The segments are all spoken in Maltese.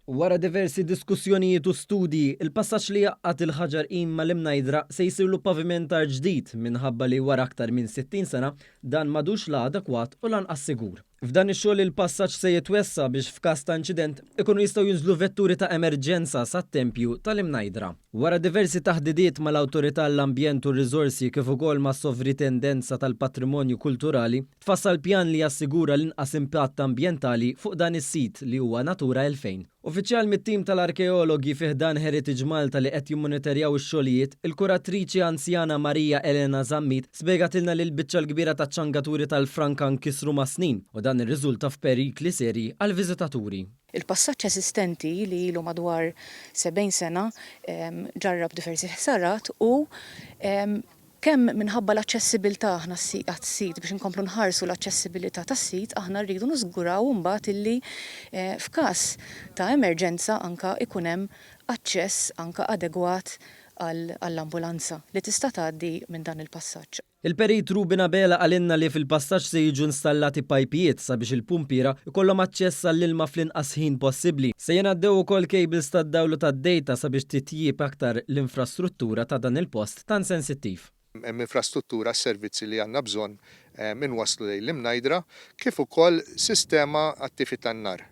Wara diversi diskussjonijiet u studji, il-passaġġ li jaqqat il-ħaġar imma l-imnajdra se jsirlu pavimentar ġdid minħabba li wara aktar minn 60 sena dan madux la adekwat u lanqas sigur. F'dan ix-xogħol il-passaġġ se jitwessa biex f'każ ta' inċident ikunu jistgħu jinżlu vetturi ta' emerġenza sat-tempju tal-imnajdra. Wara diversi taħdidiet mal-Awtorità l-Ambjent u r-Riżorsi kif ukoll mas-Sovrintendenza tal-Patrimonju Kulturali, tfassal pjan li jassigura l-inqas impatt ambjentali fuq dan is-sit li huwa Natura 2000. Uffiċjal mit-tim tal-arkeologi fih dan Heritage Malta li qed jimmonitorjaw ix-xogħlijiet, il-kuratriċi anzjana Marija Elena Zammit spjegatilna li l-biċċa l-kbira taċ-ċangaturi tal-Franka nkissru ma' snin u dan irriżulta f'perikli seri għall-viżitaturi. Il-passaġġ eżistenti li ilu madwar 70 sena ġarrab diversi ħsarat u kemm minħabba l-aċċessibilità aħna għas-sit biex inkomplu nħarsu l-aċċessibilità tas-sit aħna rridu niżguraw imbagħad illi f'każ ta' emerġenza anke ikun hemm aċċess anke adegwat għall-ambulanza li tista' tgħaddi minn dan il-passaġġ. Il-perit Ruben Abela għalinna li fil-passaġġ se jiġu installati pajpijiet sabiex il-pumpira ikollhom aċċess għall-ilma fl-inqas ħin possibbli. Se jingħaddew ukoll cables tad-dawlu tad-dejta sabiex titjib aktar l-infrastruttura ta' dan il-post tan sensittiv. Hemm infrastruttura s-servizzi li għandna bżonn minn waslu lejn l-imnajdra kif ukoll sistema attivi tan-nar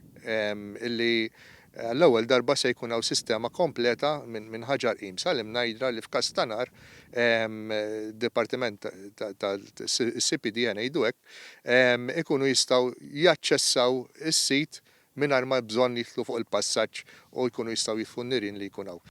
illi l-ewwel darba se jkun hawn sistema kompleta minn ħaġar qimsa l-imnajdra li f'każ ta' nar Dipartiment tal-CPD ngħidu hekk ikunu jistgħu jaċċessaw is-sit mingħajr ma bżonn jidħlu fuq il-passaġġ u jkunu jistgħu jitfu n-nirien li jkun hawn.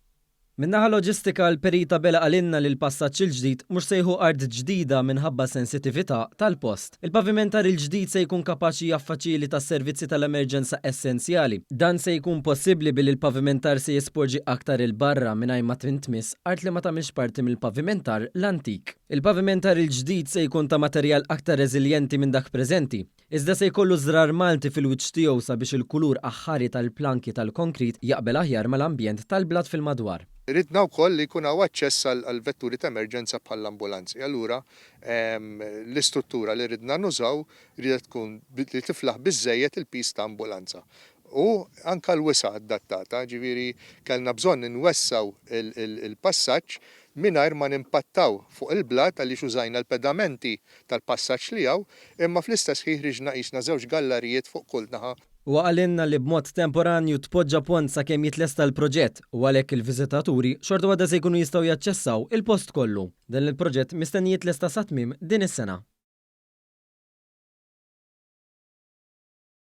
Min-naħa loġistika l-perita Abela għalinna li l-passaġġ il-ġdid mhux se jieħu art ġdida minħabba sensitività tal-post. Il-pavimentar il-ġdid se jkun kapaċi jaffaċilita tas-servizzi tal-emerġenza essenzjali. Dan se jkun possibbli billi l-pavimentar se jisporġi aktar il-barra mingħajr ma tintmiss art li ma tagħmilx parti mill-pavimentar l-antik. Il-pavimentar il-ġdid se jkun ta' materjal aktar reżiljenti minn dak preżenti. Iżda se jkollu żrar Malti fil-wiċċ tiegħu sabiex il-kulur aħħari tal-planki tal-konkrit jaqbel aħjar mal-ambjent tal-blat fil-madwar. Ridna wkoll li jkun hawn aċċess għal vetturi ta' emerġenza bħall-ambulanzi. Allura l-istruttura li ridna nużaw ridet tkun li tiflaħ biżżejjed il-pis ta' ambulanza. U anke l-wisa adattata, ġifieri kellna bżonn inwessaw il-passaġġ mingħajr ma nimpattaw fuq il-blat għaliex użajna l-pedamenti tal-passaġġ li hawn, imma fl-istess ħin ħriġna qisna żewġ gallarijiet fuq kull naħa. U għalinna li b'mod temporanju tpoġġa pont sakemm jitlesta l-proġett u għalhekk il-viżitaturi xorta waħda se jkunu jistgħu jaċċessaw il-post kollu. Dan il-proġett mistenni jitlesta sa tmiem din is-sena.